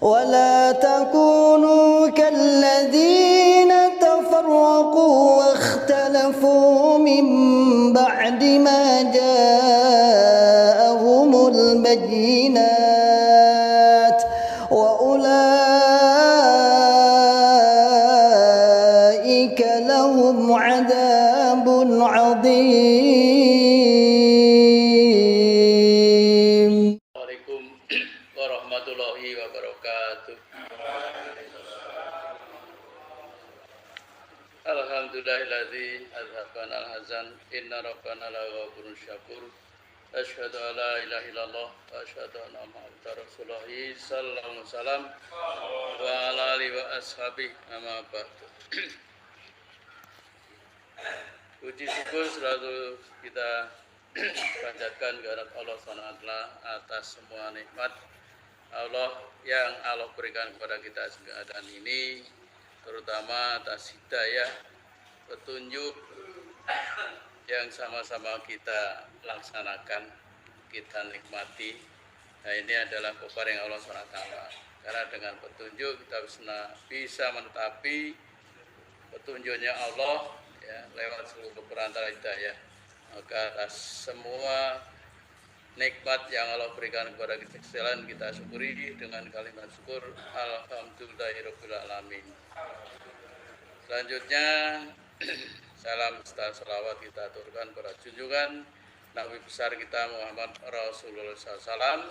ولا تكونوا كالذين تفرقوا واختلفوا من بعد ما جاءهم البينات وأولئك لهم عذاب عظيم. Assalamualaikum warahmatullahi wabarakatuh. Alhamdulillahilladzi azhabana al-hazan inna rabbana laghafurun syakur. Asyhadu an la ilaha illallah wa asyhadu anna muhammadar rasulullah sallallahu alaihi wasallam wa ala alihi wa ashabihi amma ba'du. Puji syukur selalu kita panjatkan kehadirat Allah SWT atas semua nikmat Allah yang Allah berikan kepada kita keadaan ini, terutama atas hidayah, petunjuk yang sama-sama kita laksanakan, kita nikmati. Nah, ini adalah peparing Allah SWT. Karena dengan petunjuk kita bisa menetapi petunjuknya Allah ya, lewat seluruh perantara hidayah. Maka atas semua nikmat yang Allah berikan kepada kita sekalian, kita syukuri dengan kalimat syukur alhamdulillahirabbil alamin. Selanjutnya salam serta selawat kita aturkan pada junjungan Nabi besar kita Muhammad Rasulullah SAW,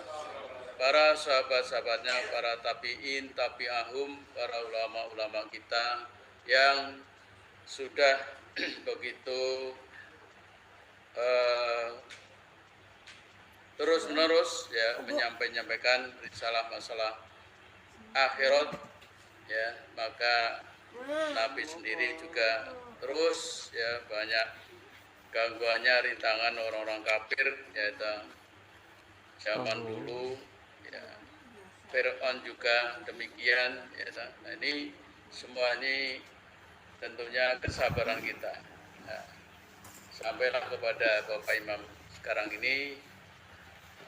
para sahabat-sahabatnya, para tabi'in, tabi'ahum, para ulama-ulama kita yang sudah begitu terus-menerus ya menyampaikan risalah masalah akhirat ya. Maka Nabi sendiri juga terus ya banyak gangguannya, rintangan orang-orang kafir yaitu zaman dulu ya. Fir'aun juga demikian ya. Nah, ini semua ini tentunya kesabaran kita ya. Sampailah kepada Bapak Imam sekarang ini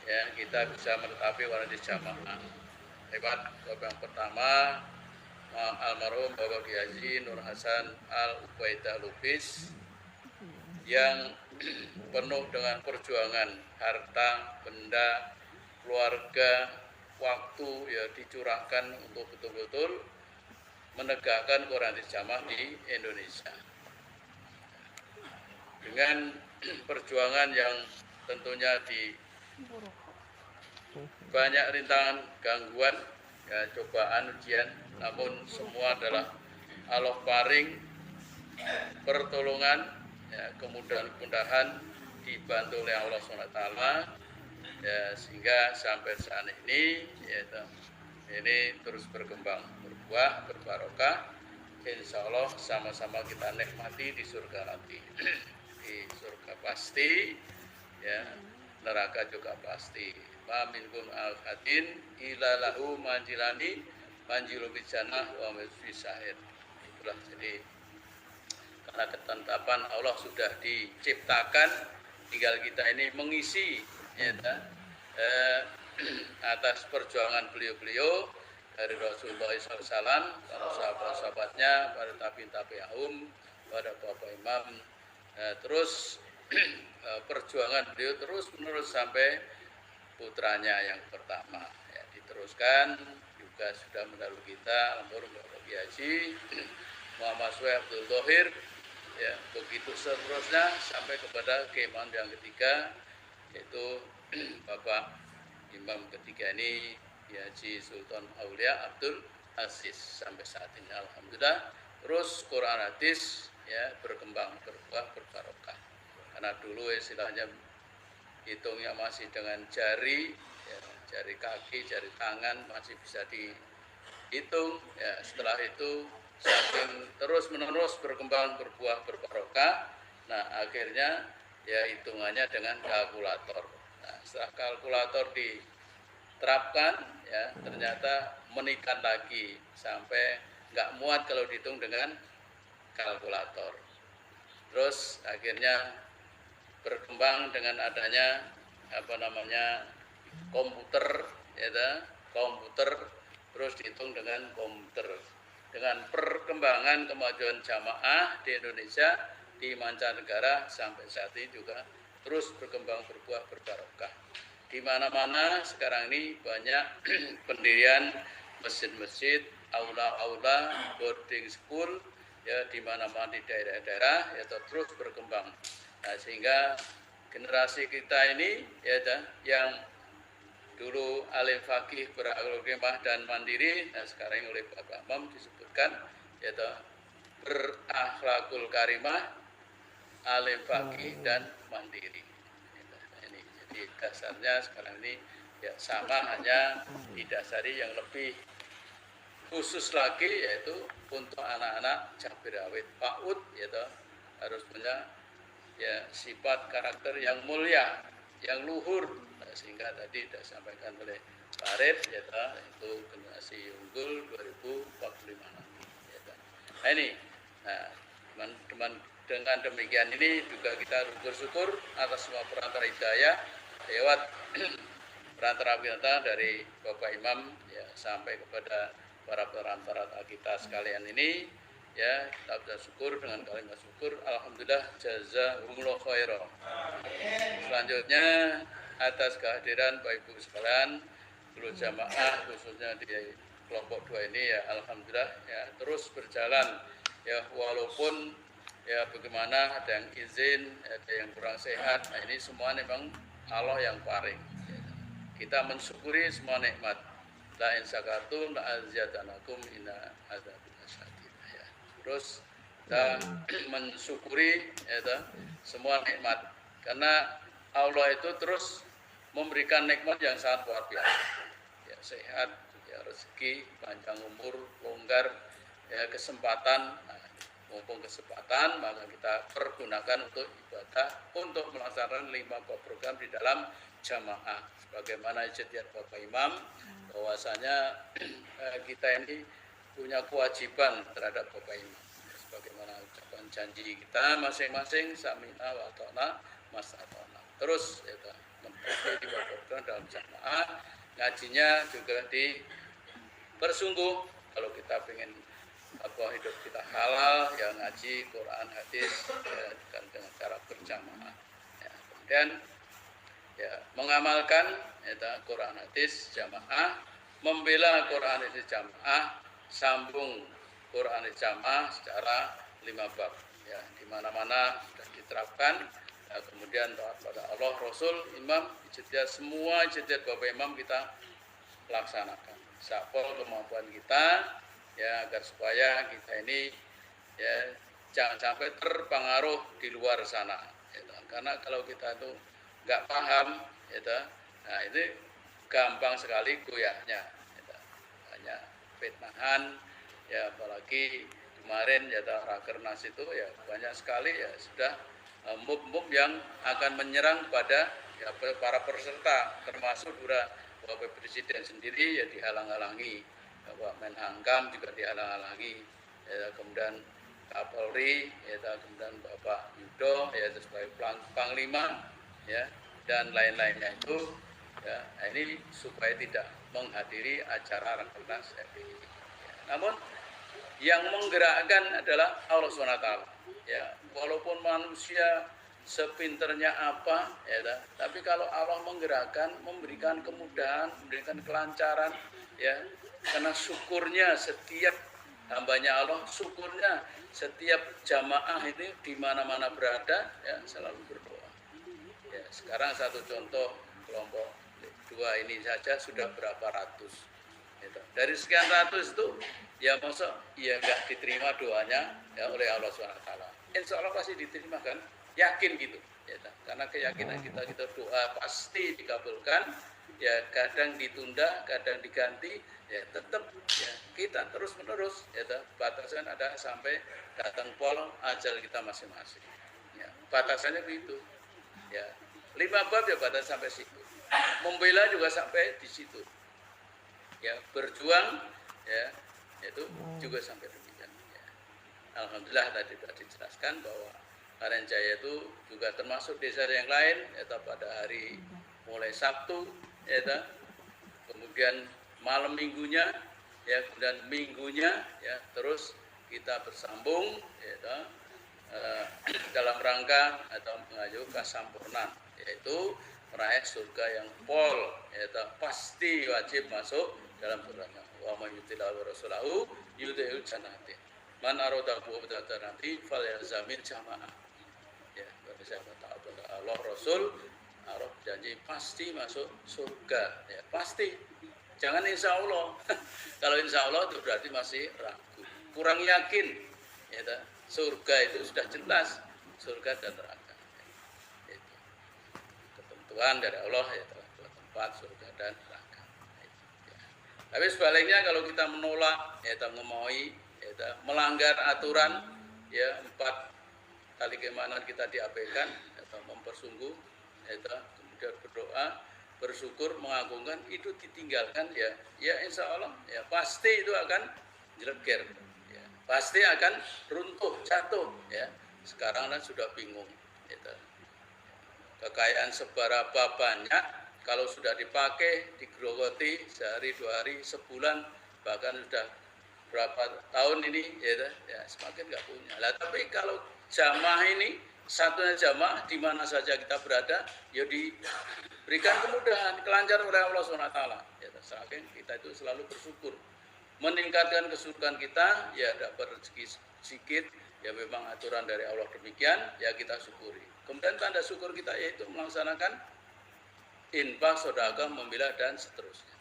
ya, kita bisa menetapi warna jamaah lewat Bapak yang pertama almarhum Bapak Kiai Nur Hasan Al-Ubaidah Lubis yang penuh dengan perjuangan harta, benda, keluarga, waktu ya dicurahkan untuk betul-betul menegakkan Quran jamaah di Indonesia. Dengan perjuangan yang tentunya di banyak rintangan, gangguan, ya, cobaan, ujian, namun semua adalah Allah paring pertolongan, ya, kemudahan-kemudahan dibantu oleh Allah SWT, ya, sehingga sampai saat ini, ya, ini terus berkembang, berbuah, berbarokah. Insya Allah sama-sama kita nikmati di surga nanti. Di surga pasti ya, neraka juga pasti. Ma minkum al-hadin ila lahu manjilani manjilu bijannah wa misfisahir. Itulah jadi karena ketetapan Allah sudah diciptakan, tinggal kita ini mengisi ya, atas perjuangan beliau-beliau dari Rasulullah SAW, para sahabat-sahabatnya, para tabi'in, pada Bapak Imam. Terus perjuangan beliau terus menerus sampai putranya yang pertama ya, diteruskan juga sudah mendahului kita almarhum Bapak Kiai Muhammad Suhaib Abdul Thohir ya, begitu seterusnya sampai kepada keimam yang ketiga yaitu Bapak Imam ketiga ini Haji Sultan Aulia Abdul Aziz sampai saat ini alhamdulillah. Terus Quran hadis ya berkembang, berbuah, berbarokah. Karena dulu istilahnya hitungnya masih dengan jari, ya, jari kaki, jari tangan masih bisa dihitung. Ya, setelah itu saking terus menerus berkembang, berbuah, berbarokah. Nah akhirnya ya hitungannya dengan kalkulator. Nah, setelah kalkulator diterapkan, ya ternyata meningkat lagi sampai nggak muat kalau dihitung dengan kalkulator. Terus akhirnya berkembang dengan adanya komputer, ya, komputer terus dihitung dengan komputer. Dengan perkembangan kemajuan jamaah di Indonesia, di mancanegara sampai saat ini juga terus berkembang berbuah berbarokah. Di mana-mana sekarang ini banyak pendirian masjid-masjid, aula-aula, boarding school, ya di mana-mana di daerah-daerah ya terus berkembang. Nah, sehingga generasi kita ini ya yang dulu alim fakih berakhlak dan mandiri, nah sekarang oleh Bapak Imam disebutkan yaitu berakhlakul karimah, alim fakih dan mandiri. Nah, ini jadi dasarnya sekarang ini ya sama, hanya didasari yang lebih khusus lagi yaitu untuk anak-anak cabai rawit PAUD yaitu harus punya ya sifat karakter yang mulia, yang luhur. Nah, sehingga tadi sudah disampaikan oleh Pak Arif yaitu generasi unggul 2045 nanti. Nah ini, nah teman-teman, dengan demikian ini juga kita bersyukur atas semua perantara hidayah lewat perantara kita dari Bapak Imam ya sampai kepada para perantara kita sekalian ini. Ya, kita bersyukur dengan kalimat syukur. Alhamdulillah, jazakumullah khairan. Selanjutnya, atas kehadiran Bapak Ibu sekalian, seluruh jamaah khususnya di kelompok 2 ini ya alhamdulillah ya terus berjalan ya, walaupun ya bagaimana ada yang izin, ada yang kurang sehat. Nah, ini semua memang Allah yang paling. Kita mensyukuri semua nikmat. La in syakartum la azyadanakum inna adzabun syadid. Terus kita mensyukuri ya, semua nikmat, karena Allah itu terus memberikan nikmat yang sangat luar biasa. Ya, sehat, ya, rezeki, panjang umur, longgar, ya, kesempatan. Nah, mumpung kesempatan, maka kita pergunakan untuk ibadah, untuk melaksanakan 5 program di dalam jamaah. Sebagaimana ijtihad Bapak Imam, bahwasanya kita ini punya kewajiban terhadap Bapak Imam. Sebagaimana ucapan janji kita masing-masing, sami'na wa ta'na masatona. Terus ya, mempelajari program dalam jamaah, ngajinya juga dipersungguh. Kalau kita ingin hidup kita halal, ya ngaji Quran hadis ya, dengan cara berjamaah. Ya, kemudian ya mengamalkan ya, Quran hadis jamaah, membela Quran hadis jamaah, sambung Quran jamaah secara 5 bab ya, di mana-mana sudah diterapkan ya, kemudian taat pada Allah, Rasul, Imam, ijtihad, semua ijtihad Bapak Imam kita laksanakan sapol kemampuan kita ya, agar supaya kita ini ya jangan sampai terpengaruh di luar sana ya, karena kalau kita itu nggak paham ya, nah itu gampang sekali goyahnya ya, banyak fitnahan. Ya, apalagi kemarin ya Rakernas itu ya banyak sekali ya sudah mub-mub yang akan menyerang pada ya, para peserta, termasuk Bapak Presiden sendiri ya dihalang-halangi, Bapak Menhankam juga dihalang-halangi, ya, kemudian Kapolri, ya, kemudian Bapak Yudo ya sebagai Panglima ya dan lain-lainnya itu ya, ini supaya tidak menghadiri acara Rakernas FPI. Namun yang menggerakkan adalah Allah SWT. Ya, walaupun manusia sepinternya apa, ya, tapi kalau Allah menggerakkan, memberikan kemudahan, memberikan kelancaran, ya, karena syukurnya setiap hambanya Allah, syukurnya setiap jamaah ini di mana-mana berada, ya, selalu berdoa. Ya, sekarang satu contoh kelompok 2 ini saja sudah berapa ratus. Gitu. Dari sekian ratus itu ya masa ya nggak diterima doanya ya oleh Allah SWT. Insya Allah pasti diterima kan, yakin gitu ya, karena keyakinan kita doa pasti dikabulkan ya, kadang ditunda kadang diganti ya, tetap ya kita terus menerus ya, batasan ada sampai datang pol ajal kita masing-masing ya, batasannya begitu ya, 5 bab ya batas sampai situ, membela juga sampai di situ ya, berjuang ya itu juga sampai demikian ya. Alhamdulillah tadi sudah dijelaskan bahwa Karenjaya itu juga termasuk desa yang lain yaitu pada hari mulai Sabtu yaitu, kemudian malam minggunya ya kemudian minggunya ya terus kita bersambung ya dalam rangka atau mengayu kasampurnan, yaitu meraih surga yang pol, yaitu pasti wajib masuk dalam surga. Wa may yuti'illah wa rasulahu yudkhilhu jannatin. Man arada nanti fal yalzamin jamaah. Ya, bagi siapa taat pada Allah Rasul, Allah janji pasti masuk surga, ya pasti. Jangan insya Allah. Kalau insya Allah itu berarti masih ragu, kurang yakin. Ya, surga itu sudah jelas, surga dan neraka. Itu ketentuan dari Allah, ya dua tempat surga dan neraka. Ya. Tapi sebaliknya kalau kita menolak, ya ngemaui, ya melanggar aturan, ya 4 kali keimanan kita diabaikan, atau mempersungguh, kemudian berdoa, bersyukur, mengagungkan, itu ditinggalkan, ya insya Allah, ya pasti itu akan jeleger, ya pasti akan runtuh, jatuh, ya. Sekarang kan sudah bingung, gitu. Kekayaan seberapa banyak, kalau sudah dipakai, digerogoti sehari, 2 hari, sebulan, bahkan sudah berapa tahun ini, ya semakin nggak punya. Lah tapi kalau jamaah ini, satunya jamaah di mana saja kita berada, ya diberikan kemudahan, kelancaran oleh Allah SWT. Ya, saking kita itu selalu bersyukur, meningkatkan kesyukuran kita, ya dapat rezeki sedikit, ya memang aturan dari Allah demikian, ya kita syukuri. Kemudian tanda syukur kita yaitu melaksanakan infak, sedekah, memilah dan seterusnya.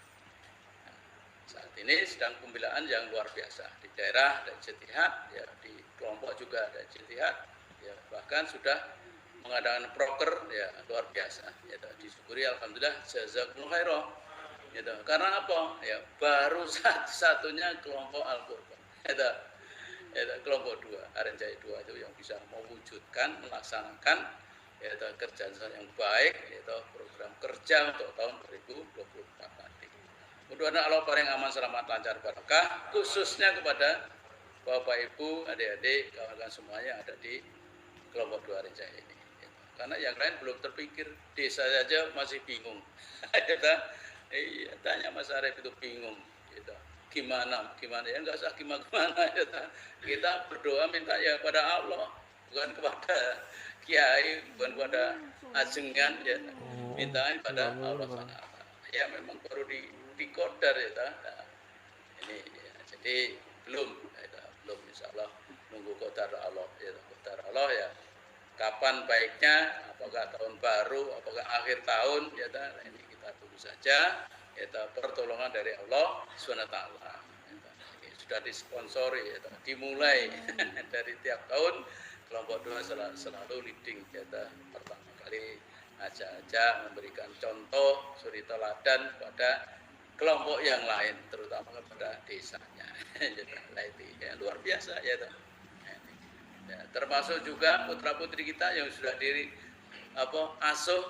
Saat ini sedang pembelaan yang luar biasa di daerah dan Ijtihad, ya di kelompok juga ada Ijtihad, ya bahkan sudah mengadakan proker, ya luar biasa, ya disyukuri alhamdulillah, jazakumullah khairan, ya karena apa, ya baru satunya kelompok Al-Qurban, ya kelompok 2 RNJI 2 itu yang bisa mewujudkan, melaksanakan, ya kerjaan yang baik, yaitu program kerja untuk tahun 2024 nanti. Mudah-mudahan Allah paling aman, selamat, lancar, barakah, khususnya kepada Bapak Ibu, adik-adik, kawan-kawan semuanya yang ada di kelompok 2 RNJI ini. Karena yang lain belum terpikir, desa saja masih bingung. Iya, tanya Mas Arief itu bingung. Gimana ya, nggak usah gimana. Kita berdoa minta ya kepada Allah, bukan kepada kiai, bukan kepada ajengan, ya minta kepada Allah SWT. Ya memang baru dikodar, ya nah, ini ya, jadi belum insya Allah nunggu kodar Allah, ya kodar Allah, ya kapan baiknya, apakah tahun baru, apakah akhir tahun, ya ini kita tunggu saja, ya pertolongan dari Allah SWT, ya, sudah disponsori, ya dimulai dari tiap tahun kelompok 2 selalu leading, ya pertama kali ajak memberikan contoh suri teladan pada kelompok yang lain, terutama kepada desanya. Nah, itu ya, luar biasa, ya, ya termasuk juga putra putri kita yang sudah asuh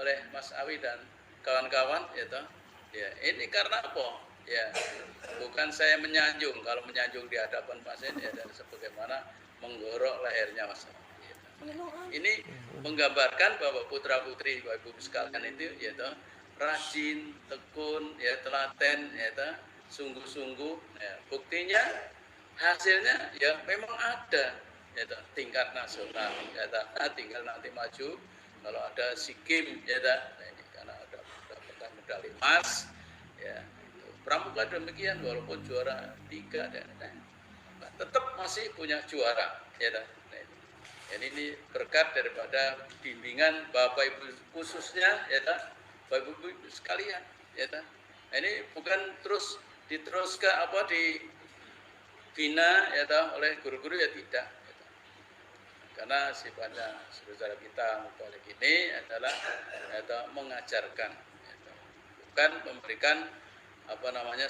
oleh Mas Awi dan kawan-kawan, ya ini karena apa, ya bukan saya menyanjung, kalau menyanjung di hadapan pasien, ya dan sebagaimana menggorok lehernya Mas Awi. Ini menggambarkan bahwa putra putri Bapak Ibu sekalian itu, ya rajin, tekun, ya telaten, ya sungguh-sungguh, ya buktinya hasilnya ya memang ada, ya tingkat nasional, ya tinggal nanti maju kalau ada SEA Games, ya nah, ini karena ada mendapatkan medali emas, ya Pramuka demikian, walaupun juara 3 dan tetap masih punya juara, ya nah, ini berkat daripada bimbingan Bapak Ibu khususnya, ya Bapak Ibu sekalian, ya ini bukan diteruskan dibina, ya oleh guru-guru, ya tidak, karena sifatnya saudara kita mubalik ini adalah mengajarkan, bukan memberikan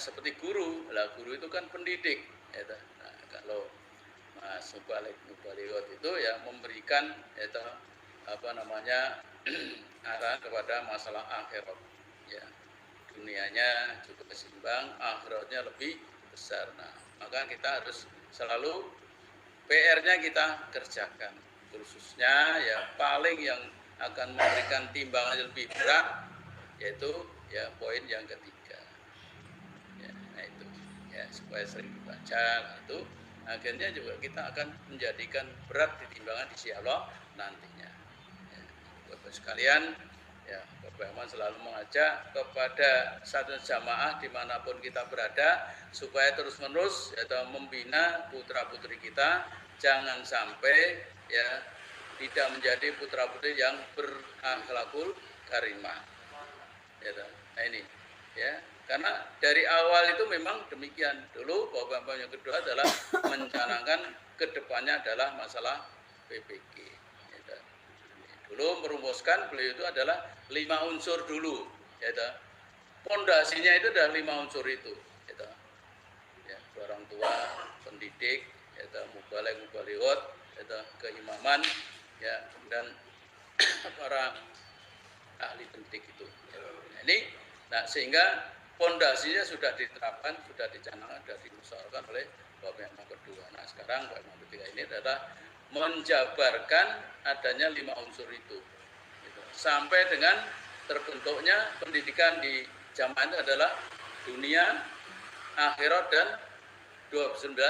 seperti guru. Lah guru itu kan pendidik, nah, kalau Mas Mubalikot itu ya memberikan arah kepada masalah akhirat, ya dunianya cukup seimbang, akhiratnya lebih besar. Nah, maka kita harus selalu PR-nya kita kerjakan, khususnya ya paling yang akan memberikan timbangan lebih berat, yaitu ya poin yang ketiga, ya, nah itu ya supaya sering dibaca. Itu akhirnya juga kita akan menjadikan berat di timbangan di sisi Allah nantinya. Ya, Bapak sekalian, ya Bapak Iman selalu mengajak kepada satu jamaah dimanapun kita berada supaya terus-menerus yaitu membina putra-putri kita, jangan sampai ya tidak menjadi putra-putri yang berakhlakul karimah. Ya, nah ini ya, karena dari awal itu memang demikian. Dulu Bapak-Bapak yang kedua adalah mencanangkan kedepannya adalah masalah PPG. Ya, dulu merumuskan beliau itu adalah 5 unsur dulu. Ya, pondasinya itu adalah 5 unsur itu. Ya, orang tua, pendidik, ya, mubalek, mubalighot, ya, keimaman, ya, dan para ahli pendidik itu. Ya, ini, nah sehingga pondasinya sudah diterapkan, sudah dicanangkan, sudah dimusyawarahkan oleh Bapak yang kedua. Nah sekarang Bapak yang ketiga ini adalah menjabarkan adanya 5 unsur itu, gitu. Sampai dengan terbentuknya pendidikan di jamaah itu adalah dunia, akhirat, dan 29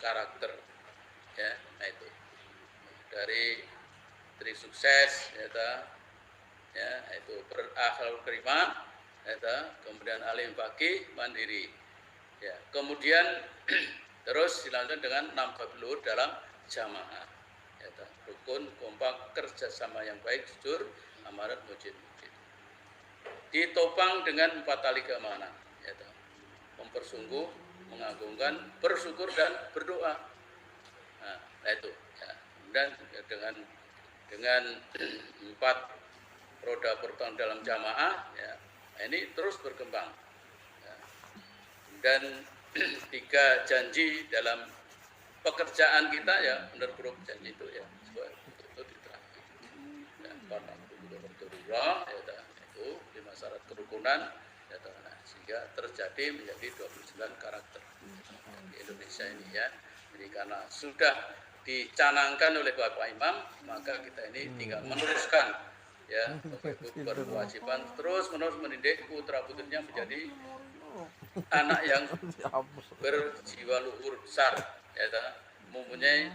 karakter. Ya, nah itu dari sukses, ya, itu berakhlakul karimah, kemudian alim fakih, mandiri. Ya, kemudian terus dilanjutkan dengan 6 bab luhur dalam jamaah. Ya, rukun, kompak, kerjasama yang baik, jujur, amanat, mujid. Ditopang dengan 4 tali keamanan. Ya, mempersungguh, mengagungkan, bersyukur, dan berdoa. Nah itu. Ya. Dan dengan 4 roda pertama dalam jamaah, ya, ini terus berkembang. Ya. Dan 3 janji dalam pekerjaan kita, ya benar-benar janji itu ya itu diterapkan. Ya, karena ya, itu 5 syarat kerukunan, ya, nah, sehingga terjadi menjadi 29 karakter di Indonesia ini ya. Jadi karena sudah dicanangkan oleh Bapak Imam, maka kita ini tinggal meneruskan. Ya, Bapak Ibu berkewajiban terus-menerus mendidik putra-putrinya menjadi anak yang berjiwa luhur besar, ya, mempunyai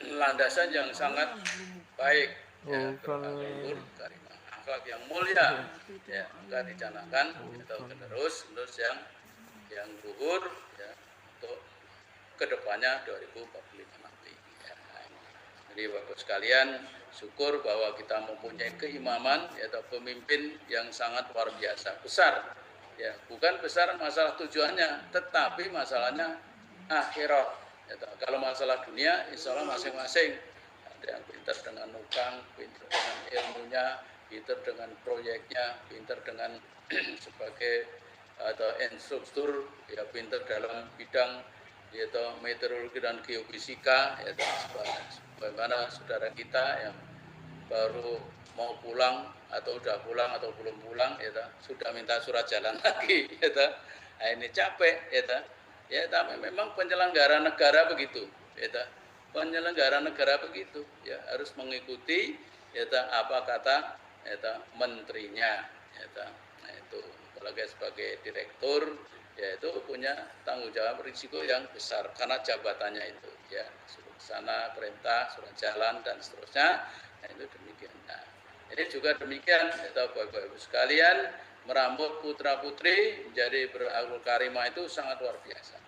landasan yang sangat baik, ya, berluhur karimah, akhlak yang mulia, ya, maka dicanangkan terus yang luhur, ya, untuk kedepannya 2045 nanti. Ya. Jadi Bapak sekalian, syukur bahwa kita mempunyai keimaman, yaitu pemimpin yang sangat luar biasa, besar. Ya, bukan besar masalah tujuannya, tetapi masalahnya akhirat. Ya, kalau masalah dunia, insya Allah masing-masing. Ada yang pintar dengan nukang, pintar dengan ilmunya, pintar dengan proyeknya, pintar dengan sebagai atau instruktur, ya pintar dalam bidang yaitu meteorologi dan geofisika, yaitu bagaimana saudara kita yang baru mau pulang atau udah pulang atau belum pulang, yaitu sudah minta surat jalan lagi, yaitu nah, ini capek, ya tapi memang penyelenggara negara begitu, penyelenggara negara begitu, ya harus mengikuti, apa kata, menterinya, nah itu apalagi sebagai direktur, yaitu punya tanggung jawab risiko yang besar karena jabatannya itu, ya suruh sana perintah, surat jalan dan seterusnya. Nah, itu demikian. Nah, ini juga demikian, Bapak Ibu sekalian, merambut putra-putri menjadi berakhlakul karimah itu sangat luar biasa.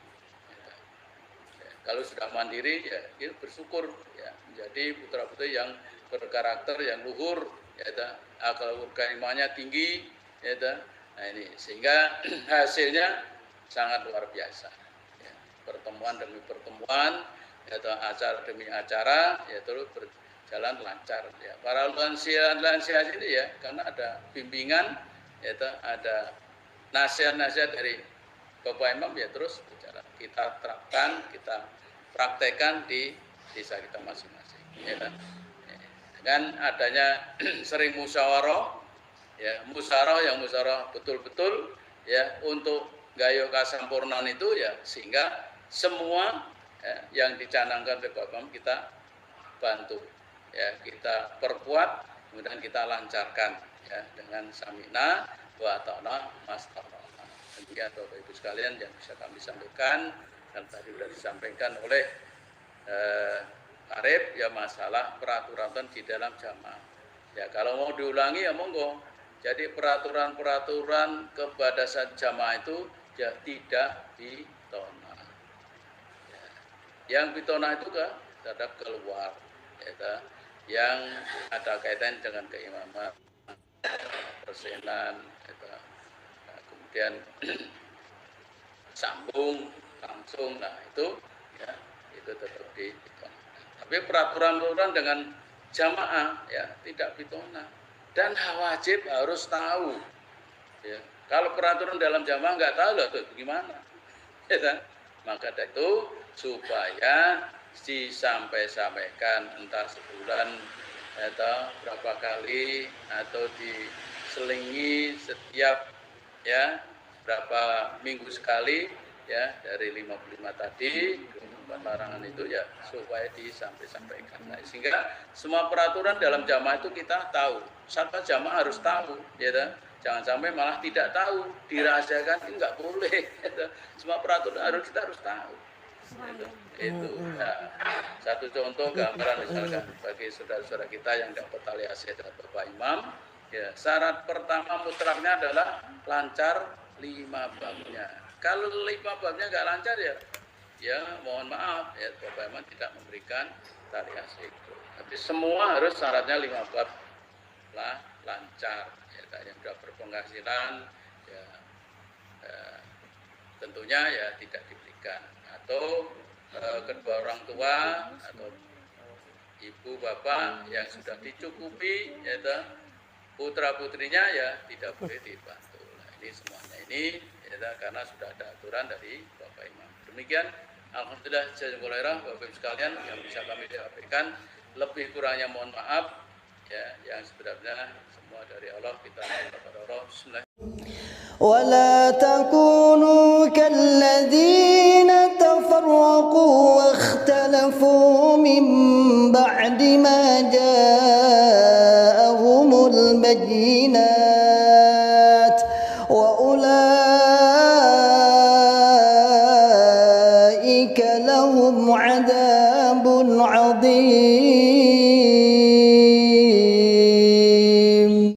Ya, kalau sudah mandiri, ya itu bersyukur, ya menjadi putra-putri yang berkarakter yang luhur, ya akhlakul karimahnya tinggi, ya. Nah ini sehingga hasilnya sangat luar biasa. Ya, pertemuan demi pertemuan, ya, acara demi acara, ya terus berjalan lancar. Ya, para lansia ini ya, karena ada bimbingan, ya, ada nasihat-nasihat dari Bapak Imam, ya terus berjalan. Kita terapkan, kita praktekkan di desa kita masing-masing. Ya, dengan adanya sering musyawarah, ya musyawarah betul-betul, ya untuk gayo kasampurnan itu, ya sehingga semua, ya, yang dicanangkan oleh Bapak kita bantu, ya kita perkuat, kemudian kita lancarkan, ya dengan samina wa ta'na mastaqana, Demikian Bapak Ibu sekalian yang bisa kami sampaikan, dan tadi sudah disampaikan oleh Arif ya masalah peraturan di dalam jamaah. Ya kalau mau diulangi ya monggo. Jadi peraturan-peraturan kepada jamaah itu ya tidak bitona. Ya. Yang bitona itu kan terhadap keluar, ya, yang ada kaitan dengan keimaman, persenan, ya, nah, kemudian sambung langsung, nah itu ya itu tetap bitona. Tapi peraturan-peraturan dengan jamaah ya tidak bitona dan wajib harus tahu. Ya. Kalau peraturan dalam jamaah nggak tahu lah tuh gimana? Ya, maka dari itu supaya disampaikan entah sebulan atau berapa kali atau diselingi setiap ya berapa minggu sekali ya dari 55 tadi larangan itu ya supaya disampaikan. Nah, sehingga semua peraturan dalam jamaah itu kita tahu. Satu jamaah harus tahu, ya kan? Jangan sampai malah tidak tahu, dirahasiakan itu nggak boleh. Ya, semua peraturan kita harus tahu. Itu. Nah, satu contoh gambaran misalkan bagi saudara-saudara kita yang dapat tali asih dari Bapak Imam, ya syarat pertama mutlaknya adalah lancar 5 babnya. Kalau 5 babnya nggak lancar ya mohon maaf ya Bapak Imam tidak memberikan tali asih itu. Tapi semua harus syaratnya 5 bab lah lancar. Ya, yang sudah berpenghasilan ya tentunya ya tidak diberikan. Atau kedua orang tua atau ibu bapak yang sudah dicukupi ya putra putrinya ya tidak boleh dibantu. Nah, ini semuanya ini ya, karena sudah ada aturan dari Bapak Imam. Demikian alhamdulillah jazakumullah Bapak Ibu sekalian yang bisa kami sampaikan. Lebih kurangnya mohon maaf ya, yang sebenarnya semua dari Allah, kita kepada Allah. Bismillah. ولا تكونوا كالذين تفرقوا واختلفوا من بعد ما جاءهم البينات